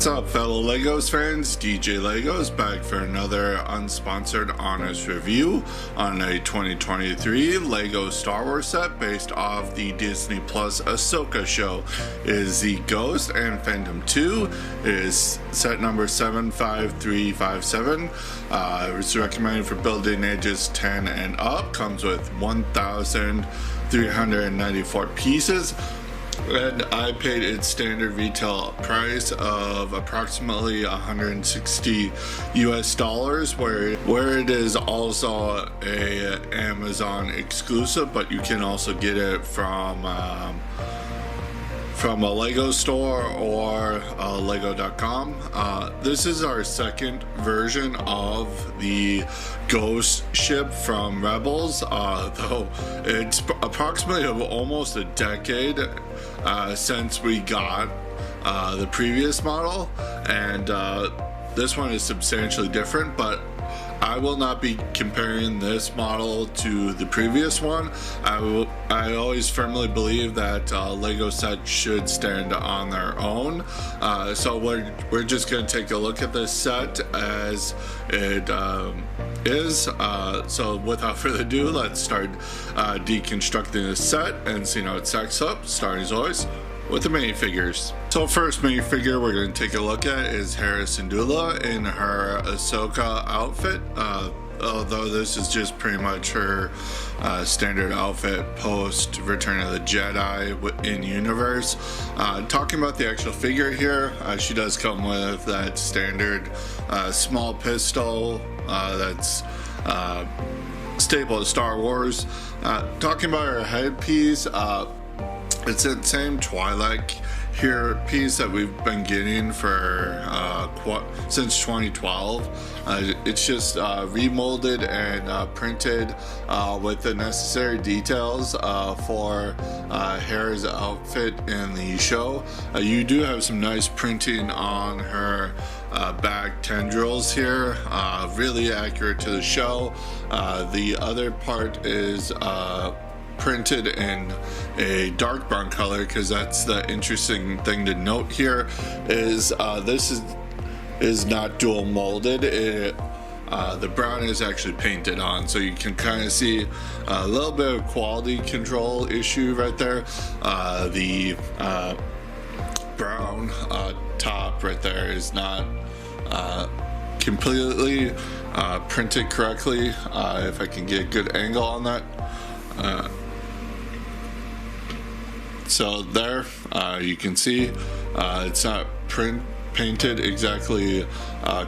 What's up, fellow Legos fans? DJ Legos back for another unsponsored honest review on a 2023 Lego Star Wars set based off the Disney Plus Ahsoka show. It is the Ghost and Phantom 2. It is set number 75357. It's recommended for building ages 10 and up. Comes with 1,394 pieces. And I paid its standard retail price of approximately 160 US dollars, where it is also a Amazon exclusive, but you can also get it from a Lego store or lego.com. This is our second version of the Ghost ship from Rebels, though it's approximately almost a decade since we got the previous model, and this one is substantially different, but I will not be comparing this model to the previous one. I always firmly believe that Lego sets should stand on their own. So we're just going to take a look at this set as it is. So without further ado, let's start deconstructing this set and see how it stacks up, starting as always with the minifigures. So first minifigure we're going to take a look at is Hera Syndulla in her Ahsoka outfit. Although this is just pretty much her standard outfit post Return of the Jedi in universe. Talking about the actual figure here, she does come with that standard small pistol that's staple of Star Wars. Talking about her headpiece, it's that same Twilight here piece that we've been getting for since 2012. It's just remolded and printed with the necessary details for Hera's outfit in the show. You do have some nice printing on her back tendrils here, really accurate to the show. The other part is printed in a dark brown color, because that's the interesting thing to note here is this is not dual molded. The brown is actually painted on, so you can kind of see a little bit of quality control issue right there. The brown top right there is not completely printed correctly. If I can get a good angle on that. So there, you can see it's not painted exactly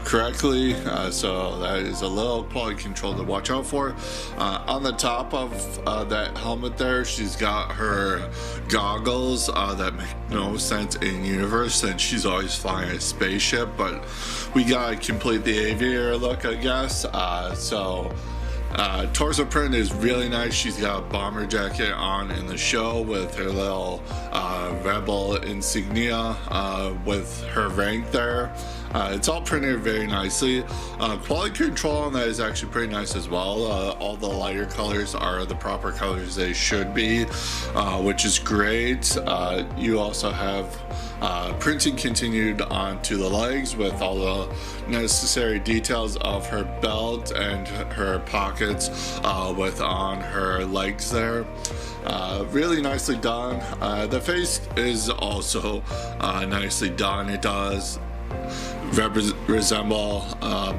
correctly, so that is a little quality control to watch out for. On the top of that helmet there, she's got her goggles that make no sense in universe since she's always flying a spaceship, but we gotta complete the aviator look, I guess. Torso print is really nice. She's got a bomber jacket on in the show with her little rebel insignia with her rank there. It's all printed very nicely. Quality control on that is actually pretty nice as well. All the lighter colors are the proper colors they should be, which is great. You also have printing continued onto the legs with all the necessary details of her belt and her pockets with on her legs there. Really nicely done. The face is also nicely done. It does resemble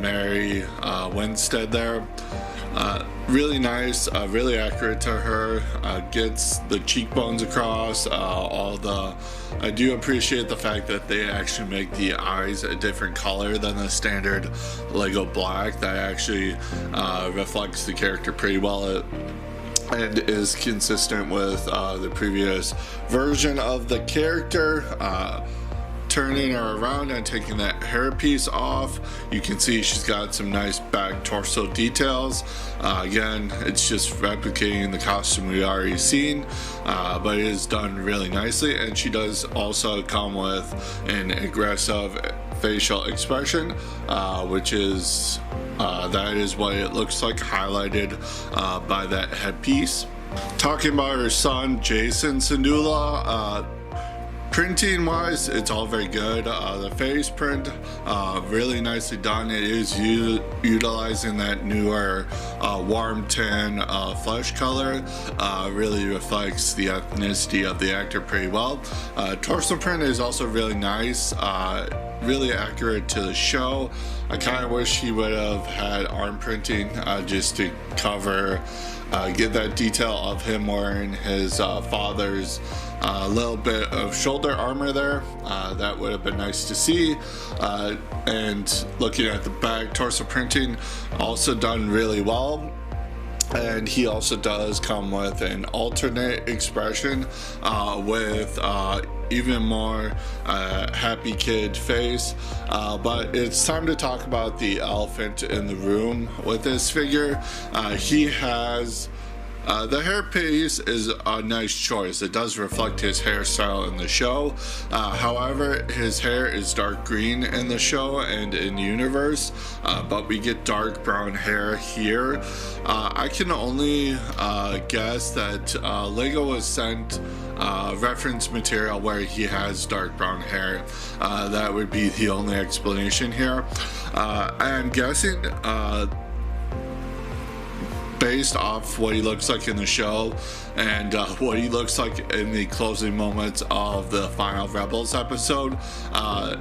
Mary Winstead there. Really nice, really accurate to her, gets the cheekbones across, I do appreciate the fact that they actually make the eyes a different color than the standard Lego black. That actually reflects the character pretty well and is consistent with the previous version of the character. Turning her around and taking that hairpiece off, you can see she's got some nice back torso details. Again, it's just replicating the costume we already seen, but it is done really nicely, and she does also come with an aggressive facial expression, which is that is what it looks like highlighted by that headpiece. Talking about her son Jason Syndulla, Printing wise, it's all very good. The face print, really nicely done. It is utilizing that newer warm tan flesh color. Really reflects the ethnicity of the actor pretty well. Torso print is also really nice. Really accurate to the show. I kind of wish he would have had arm printing just to cover, get that detail of him wearing his father's little bit of shoulder armor there. That would have been nice to see. And looking at the back, torso printing also done really well. And he also does come with an alternate expression with even more happy kid face. But it's time to talk about the elephant in the room with this figure. He has the hairpiece is a nice choice. It does reflect his hairstyle in the show. However, his hair is dark green in the show and in universe, but we get dark brown hair here. I can only guess that Lego was sent reference material where he has dark brown hair. That would be the only explanation here. I'm guessing based off what he looks like in the show and what he looks like in the closing moments of the final Rebels episode.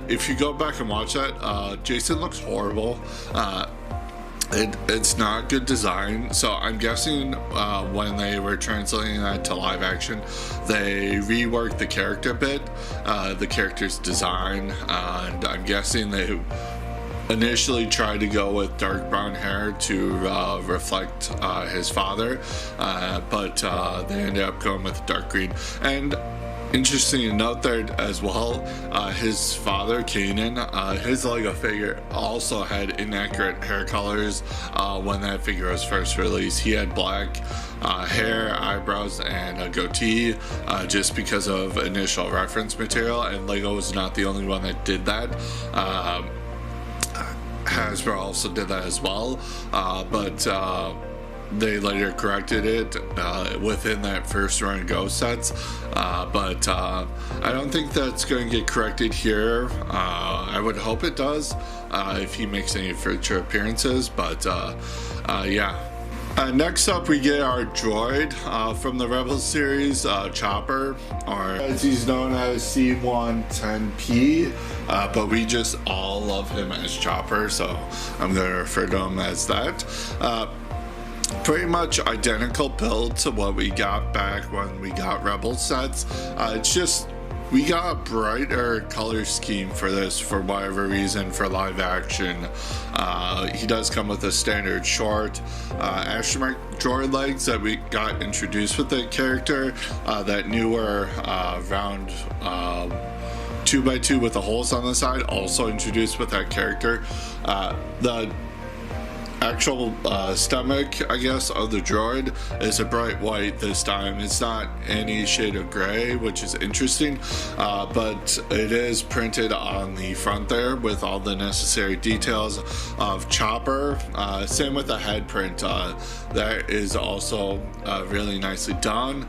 If you go back and watch that, Jason looks horrible. It's not good design, so I'm guessing when they were translating that to live action, they reworked the character a bit, the character's design, and I'm guessing they initially tried to go with dark brown hair to reflect his father, but they ended up going with dark green. And interesting to note there as well, his father, Kanan, his Lego figure also had inaccurate hair colors when that figure was first released. He had black hair, eyebrows, and a goatee just because of initial reference material, and Lego was not the only one that did that. Hasbro also did that as well, but they later corrected it within that first run Go sets, but I don't think that's going to get corrected here. I would hope it does if he makes any future appearances, but yeah. Next up, we get our droid from the Rebels series, Chopper, or as he's known as C-110P, but we just all love him as Chopper, so I'm going to refer to him as that. Pretty much identical build to what we got back when we got Rebels sets. It's just we got a brighter color scheme for this for whatever reason for live action. He does come with a standard short astromech droid legs that we got introduced with the character, that newer round 2x2 with the holes on the side, also introduced with that character. The actual stomach, I guess, of the droid is a bright white this time. It's not any shade of gray, which is interesting, but it is printed on the front there with all the necessary details of Chopper. Same with the head print. That is also really nicely done.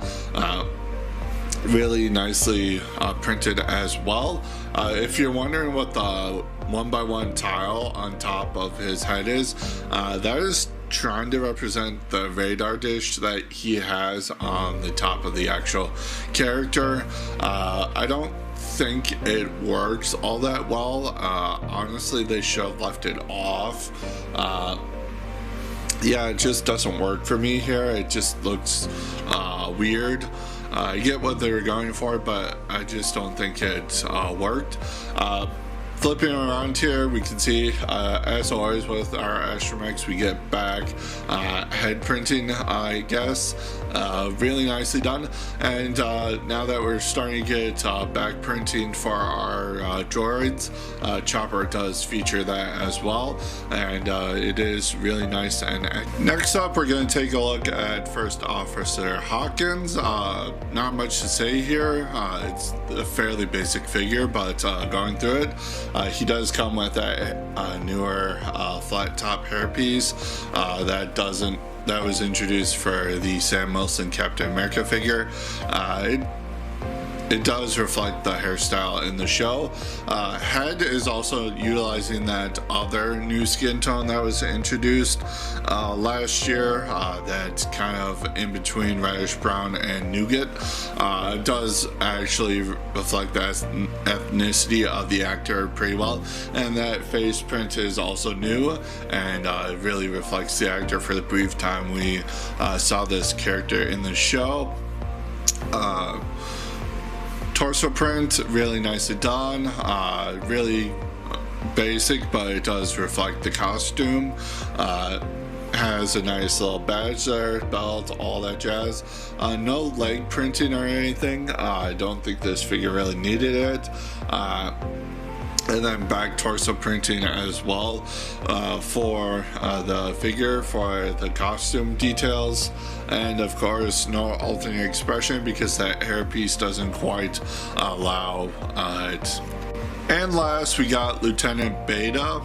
Really nicely printed as well. If you're wondering what the 1x1 tile on top of his head is, that is trying to represent the radar dish that he has on the top of the actual character. I don't think it works all that well. Honestly, they should have left it off. Yeah, it just doesn't work for me here. It just looks weird. I get what they were going for, but I just don't think it worked. Flipping around here, we can see, as always with our astromechs, we get back head printing, I guess. Really nicely done. And now that we're starting to get back printing for our droids, Chopper does feature that as well. And it is really nice. And next up, we're going to take a look at First Officer Hawkins. Not much to say here. It's a fairly basic figure, but going through it, he does come with that newer flat top hairpiece that was introduced for the Sam Wilson Captain America figure. it does reflect the hairstyle in the show. Head is also utilizing that other new skin tone that was introduced last year, that's kind of in between reddish brown and nougat. It does actually reflect the ethnicity of the actor pretty well, and that face print is also new, and it really reflects the actor for the brief time we saw this character in the show. Torso print, really nicely done, really basic, but it does reflect the costume. Has a nice little badge there, belt, all that jazz. No leg printing or anything. I don't think this figure really needed it. And then back torso printing as well for the figure, for the costume details, and of course no alternate expression because that hairpiece doesn't quite allow it. And last we got Lieutenant Beta,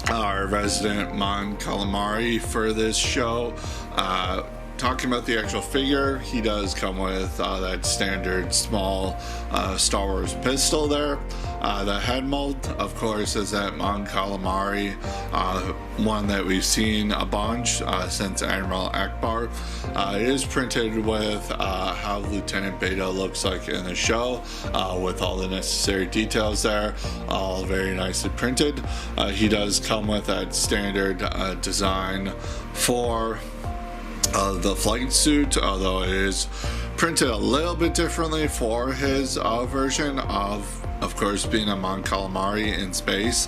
our resident Mon Calamari for this show. Talking about the actual figure, he does come with that standard small Star Wars pistol there. The head mold, of course, is that Mon Calamari, one that we've seen a bunch since Admiral Akbar. It is printed with how Lieutenant Beta looks like in the show, with all the necessary details there, all very nicely printed. He does come with that standard design for the flight suit, although it is printed a little bit differently for his version of course, being a Mon Calamari in space,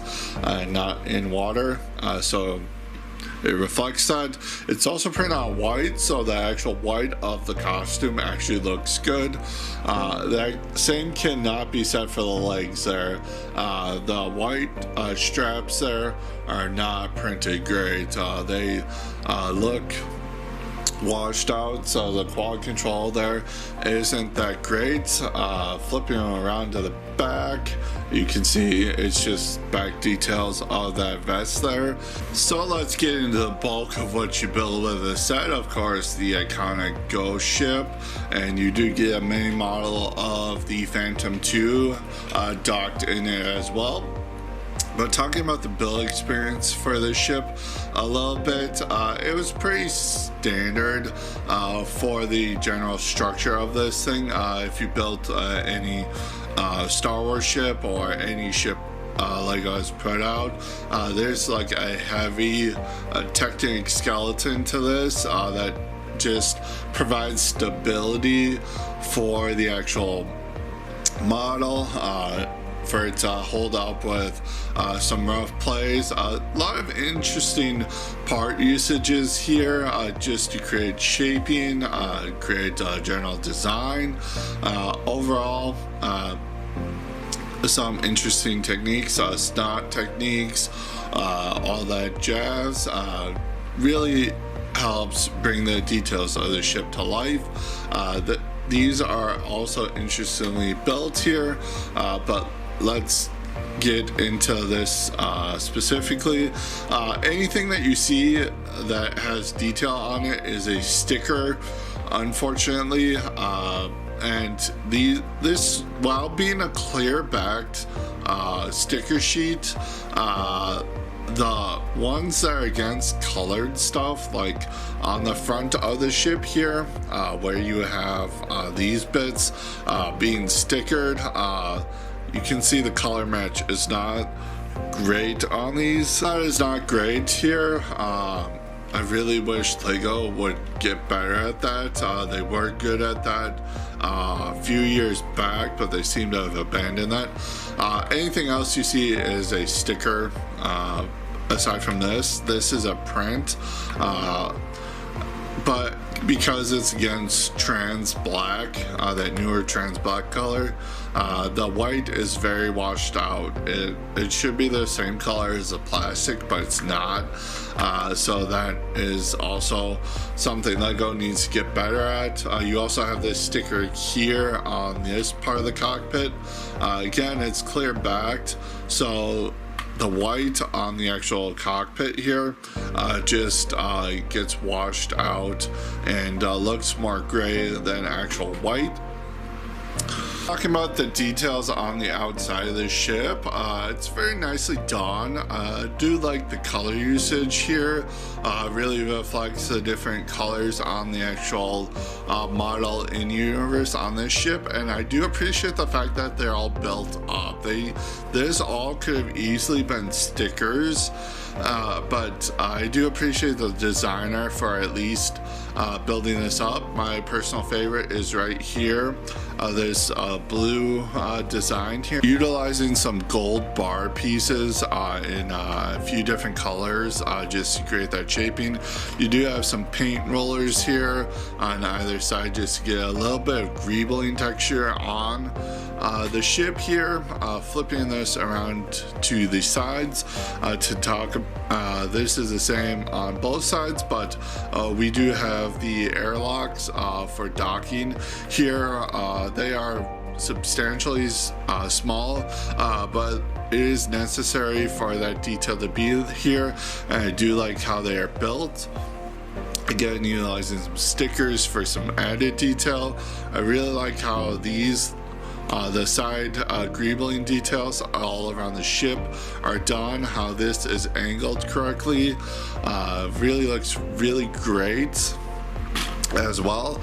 not in water. So it reflects that. It's also printed on white, so the actual white of the costume actually looks good. That same cannot be said for the legs there. The white straps there are not printed great. They look washed out, so the quad control there isn't that great. Flipping them around to the back, you can see it's just back details of that vest there. So let's get into the bulk of what you build with the set. Of course, the iconic Ghost ship, and you do get a mini model of the Phantom 2 docked in it as well. But talking about the build experience for this ship a little bit, it was pretty standard for the general structure of this thing. If you built any Star Wars ship or any ship Lego has put out, there's like a heavy Technic skeleton to this that just provides stability for the actual model, for it to hold up with some rough plays. A lot of interesting part usages here, just to create shaping, create general design. Overall, some interesting techniques, snot techniques, all that jazz. Really helps bring the details of the ship to life. These are also interestingly built here, but let's get into this specifically. Anything that you see that has detail on it is a sticker, unfortunately, and this, while being a clear backed sticker sheet, the ones that are against colored stuff, like on the front of the ship here, where you have these bits being stickered, you can see the color match is not great on these. That is not great here. I really wish Lego would get better at that. They were good at that a few years back, but they seem to have abandoned that. Anything else you see is a sticker. Aside from this is a print, but because it's against trans black, that newer trans black color, the white is very washed out. It should be the same color as the plastic, but it's not. So that is also something Lego needs to get better at. You also have this sticker here on this part of the cockpit. Again, it's clear backed, so the white on the actual cockpit here just gets washed out and looks more gray than actual white. Talking about the details on the outside of the ship, it's very nicely done. I do like the color usage here. Really reflects the different colors on the actual model in universe on this ship, and I do appreciate the fact that they're all built up. This all could have easily been stickers, but I do appreciate the designer for at least building this up. My personal favorite is right here. There's blue design here, utilizing some gold bar pieces in a few different colors just to create that shaping. You do have some paint rollers here on either side just to get a little bit of greebling texture on the ship here. Flipping this around to the sides to talk, this is the same on both sides, but we do have the airlocks for docking here. They are substantially small, but it is necessary for that detail to be here, and I do like how they are built. Again, utilizing some stickers for some added detail. I really like how these the side greebling details all around the ship are done, how this is angled correctly. Really looks really great as well.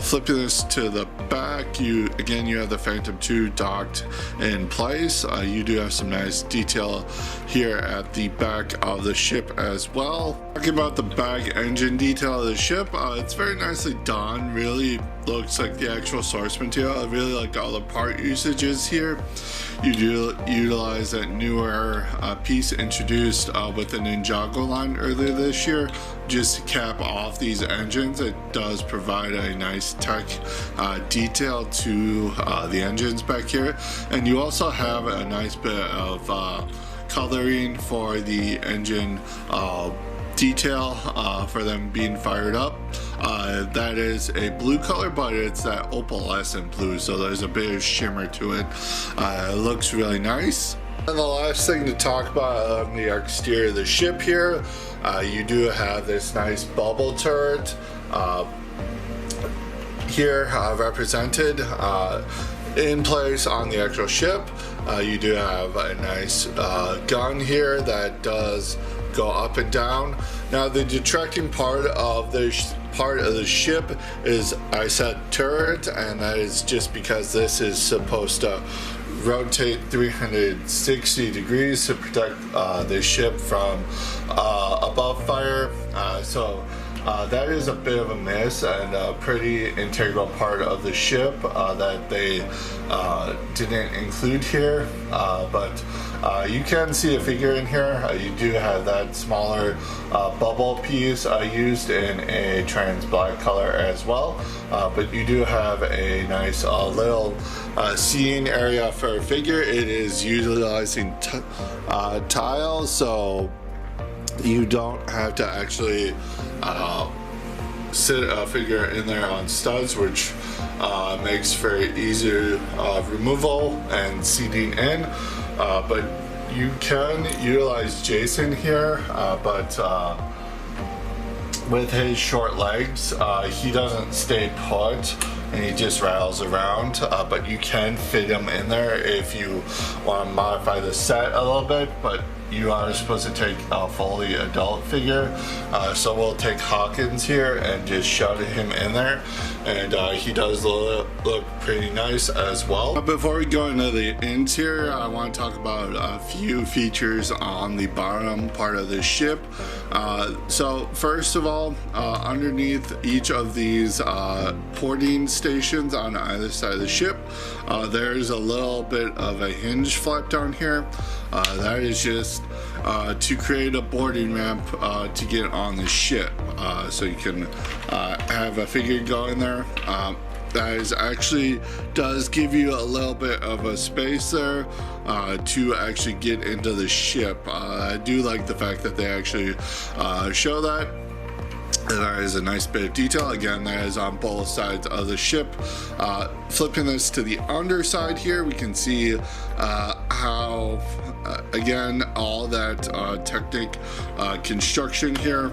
Flipping this to the back, you have the Phantom 2 docked in place. You do have some nice detail here at the back of the ship as well. Talking about the back engine detail of the ship, it's very nicely done. Really looks like the actual source material. I really like all the part usages here. You do utilize that newer piece introduced with the Ninjago line earlier this year just to cap off these engines. It does provide a nice tech detail to the engines back here, and you also have a nice bit of coloring for the engine detail for them being fired up. That is a blue color, but it's that opalescent blue, so there's a bit of shimmer to it. It looks really nice. And the last thing to talk about on the exterior of the ship here, you do have this nice bubble turret here represented in place on the actual ship. You do have a nice gun here that does go up and down. Now the detracting part of the ship is, I said, turret, and that is just because this is supposed to rotate 360 degrees to protect the ship from above fire. So that is a bit of a miss and a pretty integral part of the ship that they didn't include here, but you can see a figure in here. You do have that smaller bubble piece used in a trans black color as well, but you do have a nice little seating area for a figure. It is utilizing tiles, so you don't have to actually sit a figure in there on studs, which makes very easy removal and seating in. But you can utilize Jason here, but with his short legs, he doesn't stay put and he just rattles around, but you can fit him in there if you want to modify the set a little bit, but you are supposed to take a fully adult figure, so we'll take Hawkins here and just shove him in there, and he does look pretty nice as well. But before we go into the interior, I want to talk about a few features on the bottom part of the ship. So first of all, underneath each of these porting stations on either side of the ship, there's a little bit of a hinge flap down here. That is just to create a boarding ramp to get on the ship, so you can have a figure go in there. That is actually does give you a little bit of a space there to actually get into the ship. I do like the fact that they actually show that. That is a nice bit of detail. Again, that is on both sides of the ship. Flipping this to the underside here, we can see how, again, all that Technic construction here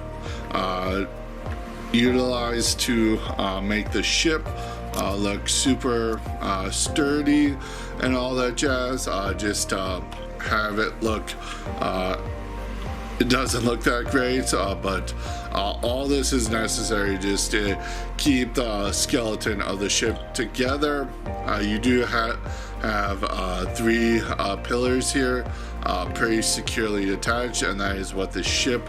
utilized to make the ship look super sturdy and all that jazz. Just have it look, it doesn't look that great, but all this is necessary just to keep the skeleton of the ship together. You do have 3 pillars here, pretty securely attached, and that is what the ship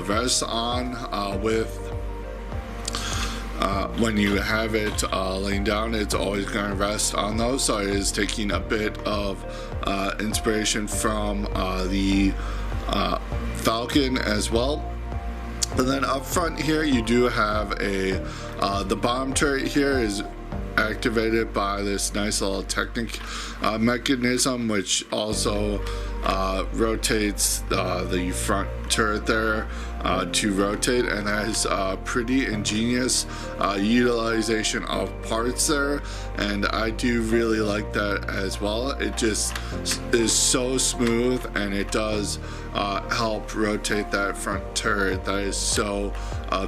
rests on. When you have it laying down, it's always going to rest on those, so it is taking a bit of inspiration from the Falcon as well. And then up front here, you do have the bomb turret here is activated by this nice little Technic mechanism, which also rotates the front turret there to rotate, and that is pretty ingenious utilization of parts there, and I do really like that as well. It just is so smooth, and it does help rotate that front turret. That is so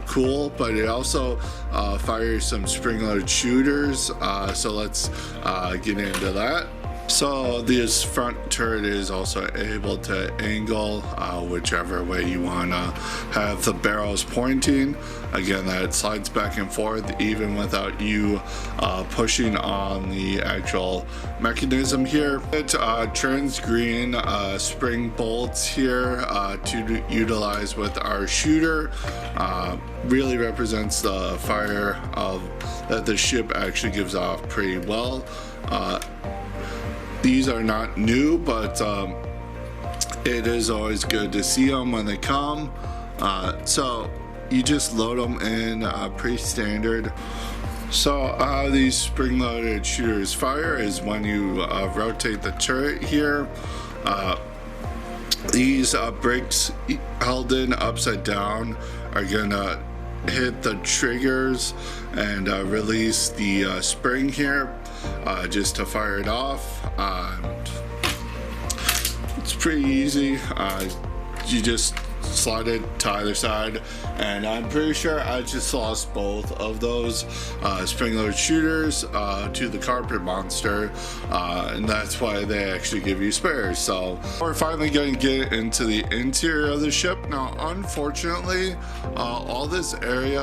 cool, but it also fires some spring-loaded shooters, so let's get into that. So this front turret is also able to angle whichever way you want to have the barrels pointing. Again, that slides back and forth even without you pushing on the actual mechanism here. It turns green spring bolts here to utilize with our shooter. Really represents the fire that the ship actually gives off pretty well. These are not new, but it is always good to see them when they come. So you just load them in pretty standard. So how these spring-loaded shooters fire is when you rotate the turret here. These bricks held in upside down are gonna hit the triggers and release the spring here just to fire it off. It's pretty easy. You just slide it to either side, and I'm pretty sure I just lost both of those spring-loaded shooters to the carpet monster, and that's why they actually give you spares. So we're finally going to get into the interior of the ship. Now unfortunately, all this area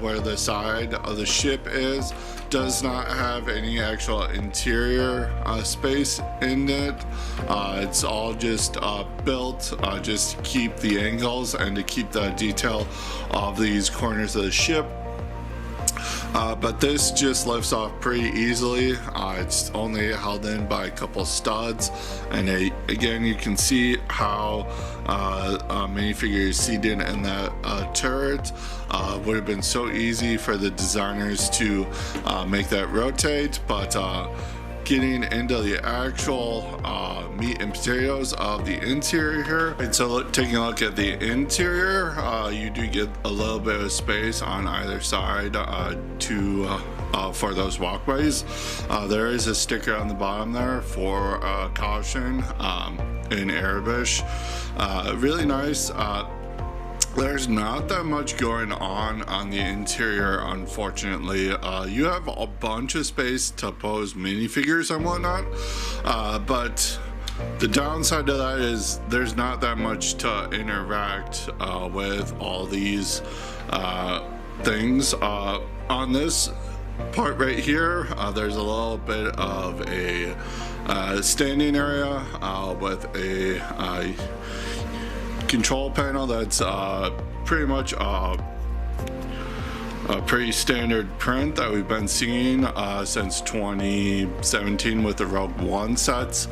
where the side of the ship is does not have any actual interior space in it. It's all just built just to keep the angles and to keep the detail of these corners of the ship. But this just lifts off pretty easily. It's only held in by a couple studs, and again you can see how minifigures seated in that turret would have been so easy for the designers to make that rotate, but getting into the actual meat and potatoes of the interior here. And so taking a look at the interior, you do get a little bit of space on either side for those walkways. There is a sticker on the bottom there for caution in Arabic. Really nice. There's not that much going on the interior, unfortunately. You have a bunch of space to pose minifigures and whatnot, but the downside to that is there's not that much to interact with all these things. On this part right here, there's a little bit of a standing area with a control panel that's pretty much a pretty standard print that we've been seeing since 2017 with the Rogue One sets.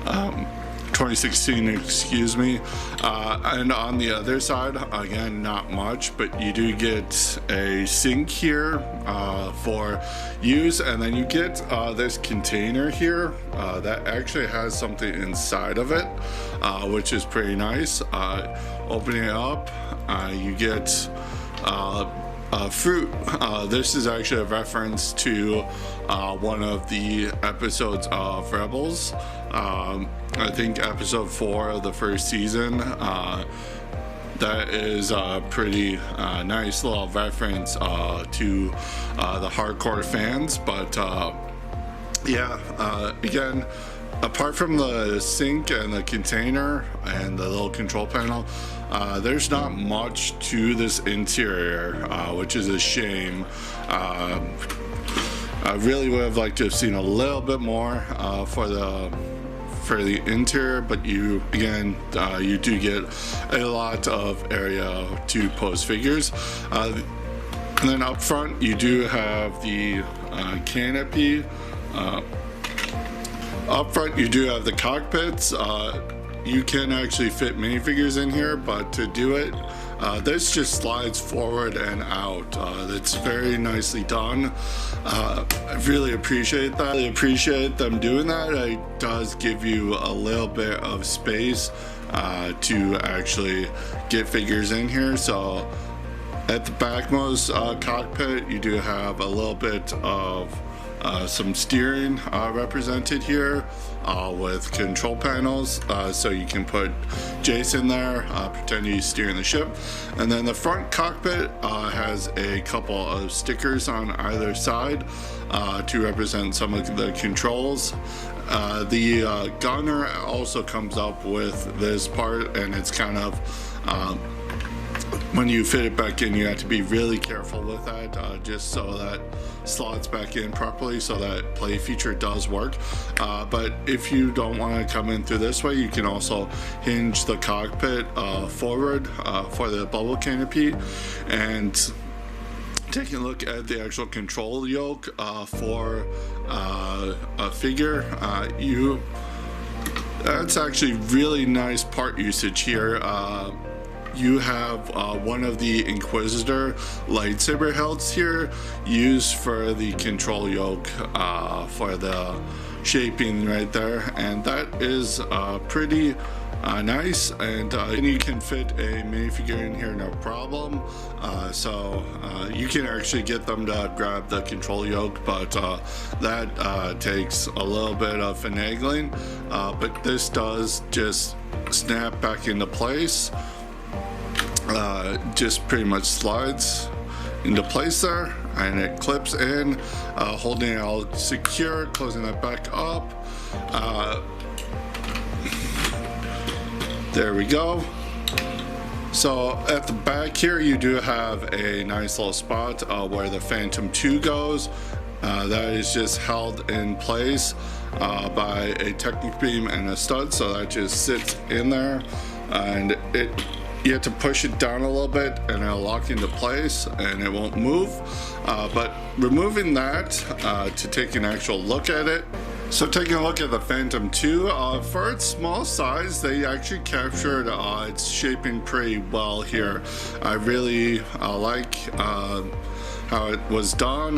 2016, excuse me. And on the other side, again, not much, but you do get a sink here for use, and then you get this container here that actually has something inside of it, which is pretty nice. Opening it up, you get fruit. This is actually a reference to one of the episodes of Rebels. I think episode 4 of the first season. that is a pretty nice little reference to the hardcore fans. But yeah, again, apart from the sink and the container and the little control panel, there's not much to this interior, which is a shame. I really would have liked to have seen a little bit more for the interior, but you do get a lot of area to pose figures. And then up front you do have the canopy. Up front you do have the cockpits. You can actually fit minifigures in here, but to do it, this just slides forward and out. It's very nicely done. I really appreciate that. I appreciate them doing that. It does give you a little bit of space to actually get figures in here. So at the backmost cockpit, you do have a little bit of some steering represented here with control panels, so you can put Jason there, pretend he's steering the ship. And then the front cockpit has a couple of stickers on either side to represent some of the controls. The gunner also comes up with this part, and it's kind of when you fit it back in, you have to be really careful with that, just so that slots back in properly, so that play feature does work. But if you don't want to come in through this way, you can also hinge the cockpit forward for the bubble canopy. And taking a look at the actual control yoke for a figure, that's actually really nice part usage here. You have one of the Inquisitor lightsaber hilts here used for the control yoke for the shaping right there, and that is pretty nice. And you can fit a minifigure in here no problem. So you can actually get them to grab the control yoke, but that takes a little bit of finagling. But this does just snap back into place. Just pretty much slides into place there, and it clips in, holding it all secure, closing that back up. There we go. So at the back here you do have a nice little spot where the Phantom 2 goes. That is just held in place by a Technic beam and a stud, so that just sits in there, and you have to push it down a little bit and it'll lock into place and it won't move. But removing that to take an actual look at it. So taking a look at the Phantom 2, for its small size, they actually captured its shaping pretty well here. I really like how it was done.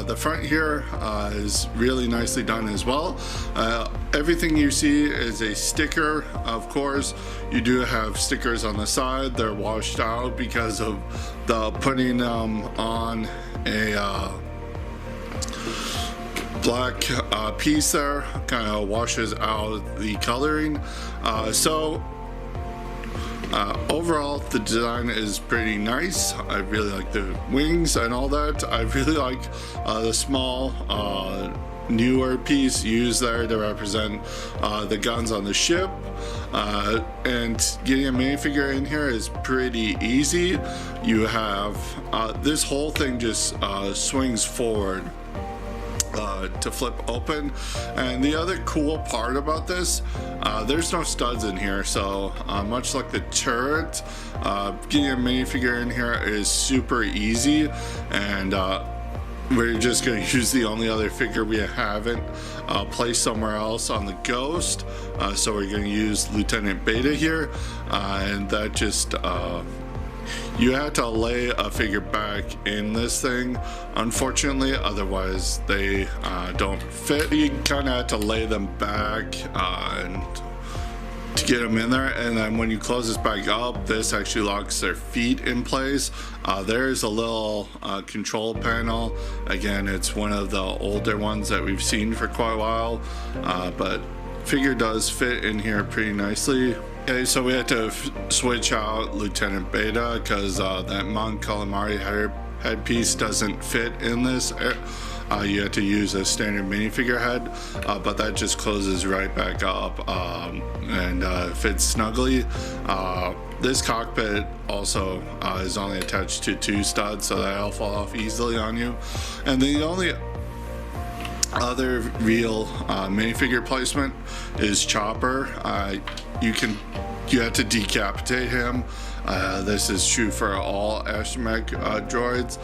The front here is really nicely done as well. Everything you see is a sticker. Of course, you do have stickers on the side. They're washed out because of the putting them on a black piece there. Kind of washes out the coloring. Overall, the design is pretty nice. I really like the wings and all that. I really like the small newer piece used there to represent the guns on the ship. And getting a minifigure in here is pretty easy. You have this whole thing just swings forward to flip open. And the other cool part about this, there's no studs in here, so much like the turret, getting a minifigure in here is super easy. And we're just going to use the only other figure we haven't placed somewhere else on the Ghost, so we're going to use Lieutenant Beta here, and that just you have to lay a figure back in this thing, unfortunately, otherwise they don't fit. You kind of have to lay them back and to get them in there, and then when you close this back up, this actually locks their feet in place. There's a little control panel. Again, it's one of the older ones that we've seen for quite a while, but figure does fit in here pretty nicely. Okay, so we had to switch out Lieutenant Beta because that Mon Calamari headpiece doesn't fit in this. You have to use a standard minifigure head, but that just closes right back up and fits snugly. This cockpit also is only attached to 2 studs, so that'll fall off easily on you. And the only other real minifigure placement is Chopper. You have to decapitate him. This is true for all astromech droids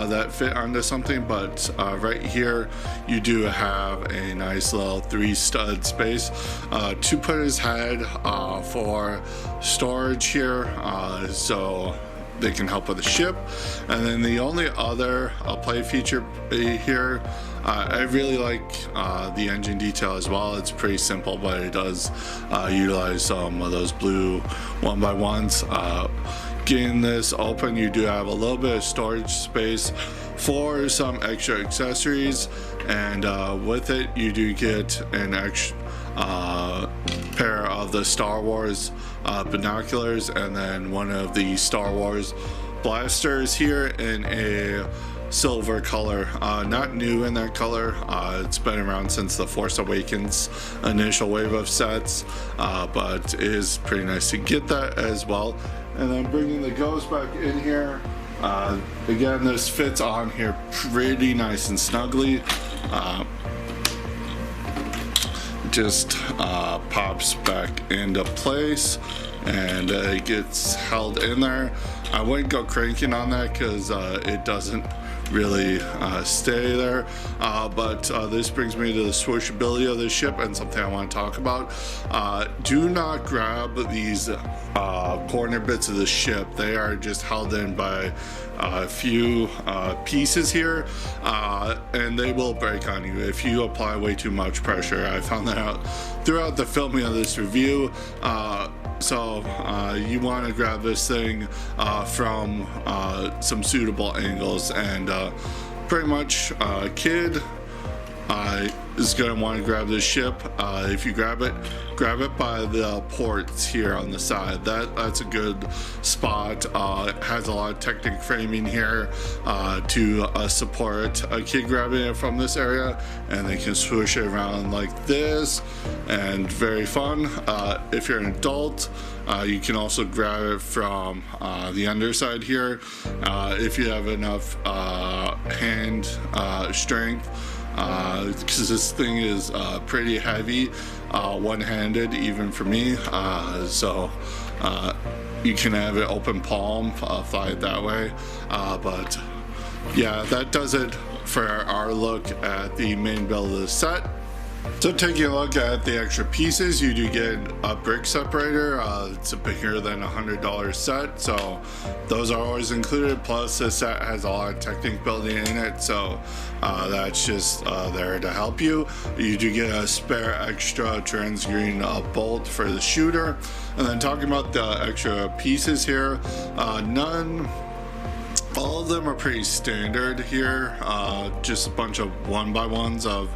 that fit onto something, but right here you do have a nice little 3 stud space to put his head for storage here, so they can help with the ship. And then the only other play feature here, I really like the engine detail as well. It's pretty simple, but it does utilize some of those blue 1x1s. Getting this open, you do have a little bit of storage space for some extra accessories, and with it you do get an extra pair of the Star Wars binoculars, and then one of the Star Wars blasters here in a silver color. Not new in that color. It's been around since the Force Awakens initial wave of sets, but it is pretty nice to get that as well. And then bringing the Ghost back in here, again, this fits on here pretty nice and snugly. Just pops back into place, and it gets held in there. I wouldn't go cranking on that because it doesn't really stay there, but this brings me to the swooshability of the ship and something I want to talk about. Do not grab these corner bits of the ship. They are just held in by a few pieces here, and they will break on you if you apply way too much pressure. I found that out throughout the filming of this review. So you want to grab this thing from some suitable angles, and pretty much a kid is going to want to grab this ship. If you grab it by the ports here on the side. That's a good spot. It has a lot of Technic framing here to support a kid grabbing it from this area, and they can swoosh it around like this, and very fun. If you're an adult, you can also grab it from the underside here if you have enough hand strength, because this thing is pretty heavy, one-handed even for me, so you can have it open palm, fly it that way, but yeah, that does it for our look at the main build of the set. So taking a look at the extra pieces, you do get a brick separator. It's a bigger than $100 set, so those are always included. Plus this set has a lot of Technic building in it, so that's just there to help you. You do get a spare extra transgreen bolt for the shooter. And then talking about the extra pieces here, all of them are pretty standard here, just a bunch of 1x1s of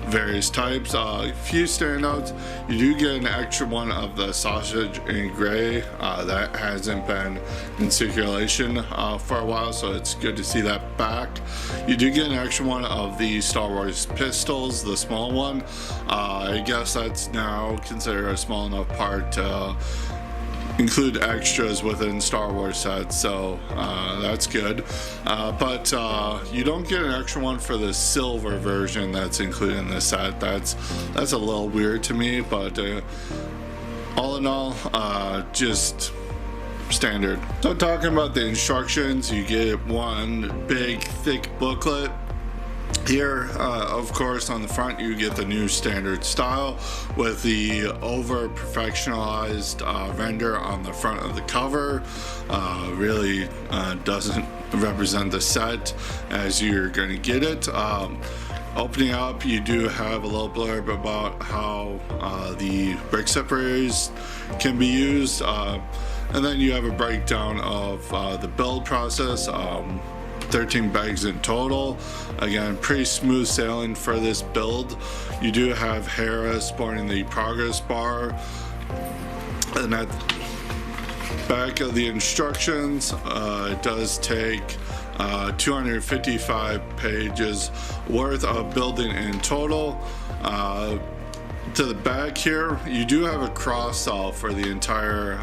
various types. A few standouts, you do get an extra one of the sausage in gray that hasn't been in circulation for a while, so it's good to see that back. You do get an extra one of the Star Wars pistols, the small one. I guess that's now considered a small enough part to include extras within Star Wars sets, so that's good. But you don't get an extra one for the silver version that's included in the set. That's a little weird to me, but all in all, just standard. So talking about the instructions, you get one big thick booklet. Here, of course, on the front you get the new standard style with the over perfectionized render on the front of the cover. Really doesn't represent the set as you're going to get it. Opening up, you do have a little blurb about how the brick separators can be used, and then you have a breakdown of the build process. 13 bags in total. Again, pretty smooth sailing for this build. You do have Hera sporting the progress bar. And at back of the instructions, it does take 255 pages worth of building in total. To the back here, you do have a cross-sell for the entire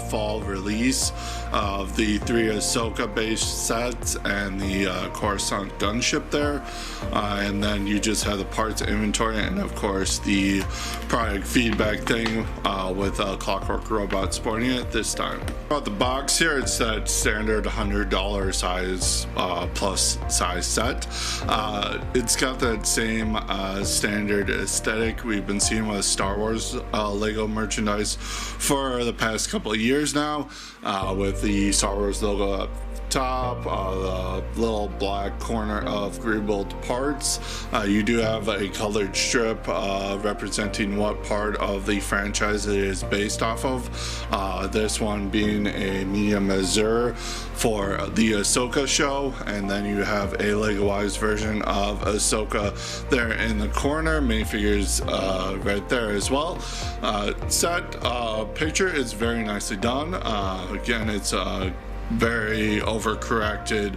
fall release of the 3 Ahsoka based sets and the Coruscant gunship there, and then you just have the parts inventory and of course the product feedback thing with Clockwork Robot sporting it this time. About the box here, it's that standard $100 size plus size set. It's got that same standard aesthetic we've been seeing with Star Wars Lego merchandise for the past couple of years now, with the Star Wars logo up top, the little black corner of Greenbuild parts. You do have a colored strip representing what part of the franchise it is based off of. This one being a medium azure for the Ahsoka show, and then you have a Lego-wise version of Ahsoka there in the corner. Minifigures right there as well. Set picture is very nicely done. Again, it's very overcorrected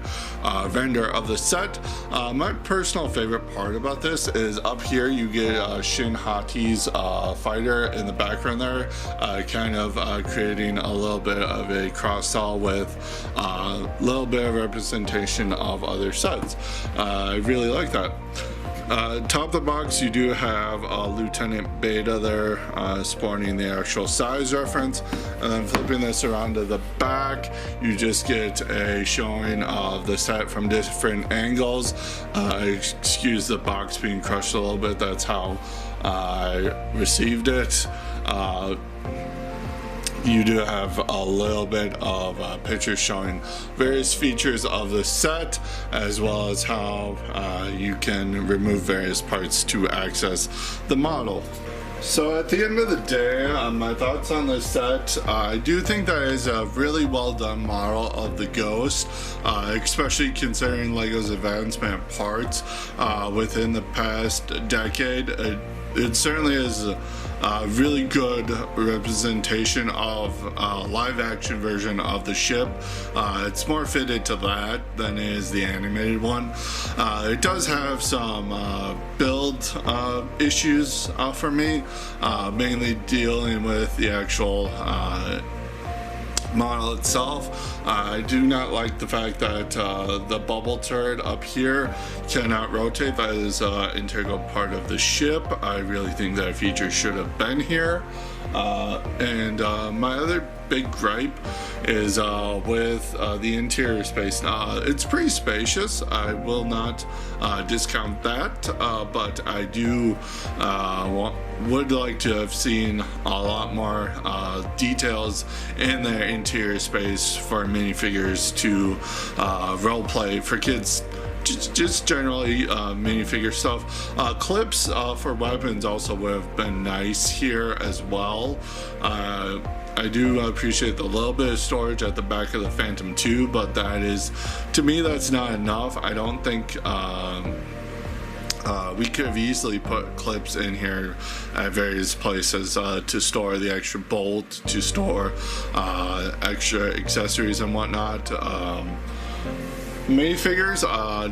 render of the set. My personal favorite part about this is up here you get Shin Hati's fighter in the background there, kind of creating a little bit of a cross-sell with a little bit of representation of other sets. I really like that. Top of the box, you do have Lieutenant Beta there, sporting the actual size reference, and then flipping this around to the back, you just get a showing of the set from different angles. Excuse the box being crushed a little bit, that's how I received it. You do have a little bit of pictures showing various features of the set, as well as how you can remove various parts to access the model. So at the end of the day, my thoughts on this set, I do think that is a really well done model of the Ghost, especially considering LEGO's advancement of parts within the past decade. It certainly is a really good representation of a live action version of the ship. It's more fitted to that than is the animated one. It does have some build issues for me, mainly dealing with the actual model itself. I do not like the fact that the bubble turret up here cannot rotate. That is an integral part of the ship. I really think that feature should have been here. And my other big gripe is with the interior space. It's pretty spacious, I will not discount that, but I do would like to have seen a lot more details in their interior space for minifigures to role play for kids. Just generally minifigure stuff. Clips for weapons also would have been nice here as well. I do appreciate the little bit of storage at the back of the Phantom 2, but that is, to me, that's not enough. I don't think we could have easily put clips in here at various places to store the extra bolt, to store extra accessories and whatnot. Minifigures,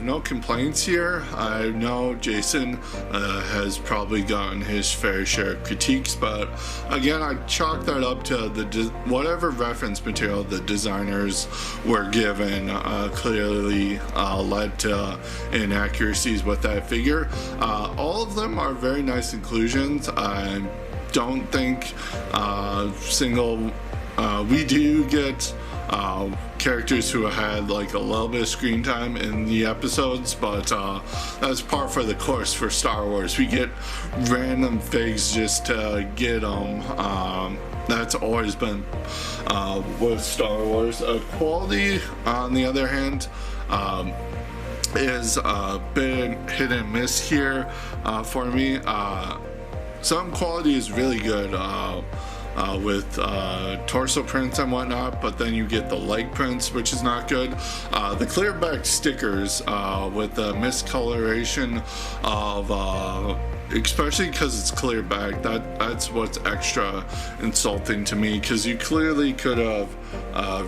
no complaints here. I know Jason has probably gotten his fair share of critiques, but again, I chalk that up to the whatever reference material the designers were given clearly led to inaccuracies with that figure. All of them are very nice inclusions. I don't think we do get characters who had like a little bit of screen time in the episodes, but that's par for the course for Star Wars. We get random figs just to get them. That's always been with Star Wars. Quality, on the other hand, is a bit hit and miss here for me. Some quality is really good with torso prints and whatnot, but then you get the leg prints, which is not good. The clear back stickers with the miscoloration of especially because it's clear back. That's what's extra insulting to me, because you clearly could have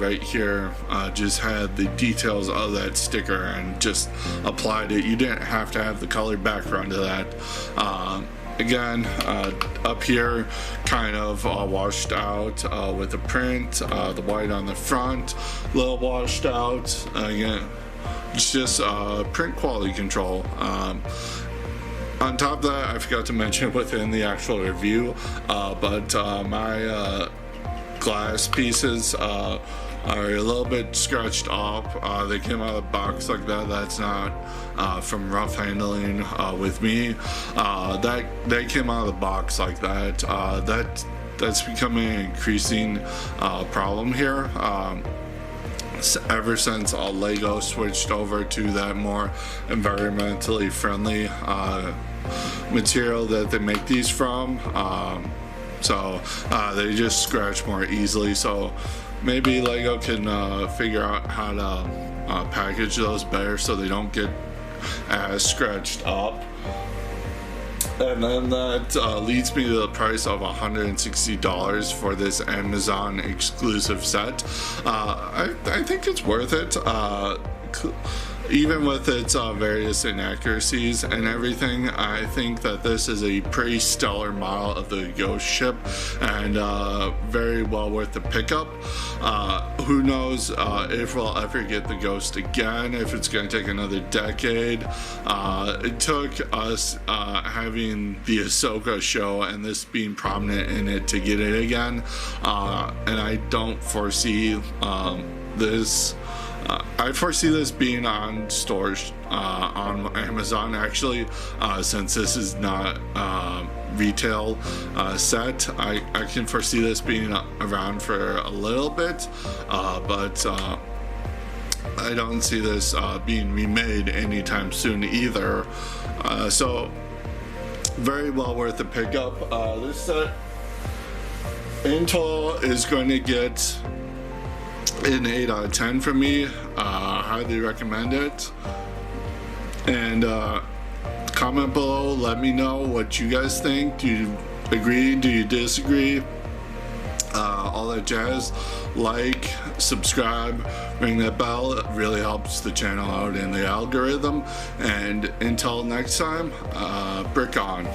right here just had the details of that sticker and just applied it. You didn't have to have the colored background to that. Again, up here, kind of washed out with the print, the white on the front, a little washed out. Again, it's just print quality control. On top of that, I forgot to mention within the actual review, but my glass pieces are a little bit scratched off. They came out of the box like that. That's not from rough handling with me. They came out of the box like that. That's becoming an increasing problem here. Ever since Lego switched over to that more environmentally friendly material that they make these from, so they just scratch more easily. So maybe Lego can figure out how to package those better so they don't get as scratched up. And then that leads me to the price of $160 for this Amazon exclusive set. I think it's worth it. Even with its various inaccuracies and everything, I think that this is a pretty stellar model of the Ghost ship, and very well worth the pickup. Who knows if we'll ever get the Ghost again, if it's going to take another decade. It took us having the Ahsoka show and this being prominent in it to get it again, and I don't foresee this. I foresee this being on stores on Amazon, actually, since this is not retail set. I can foresee this being around for a little bit, but I don't see this being remade anytime soon either. So very well worth the pickup. This set in total is going to get an 8 out of 10 from me. Highly recommend it. And comment below, let me know what you guys think. Do you agree? Do you disagree? All that jazz. Like, subscribe, ring that bell. It really helps the channel out in the algorithm. And until next time, brick on.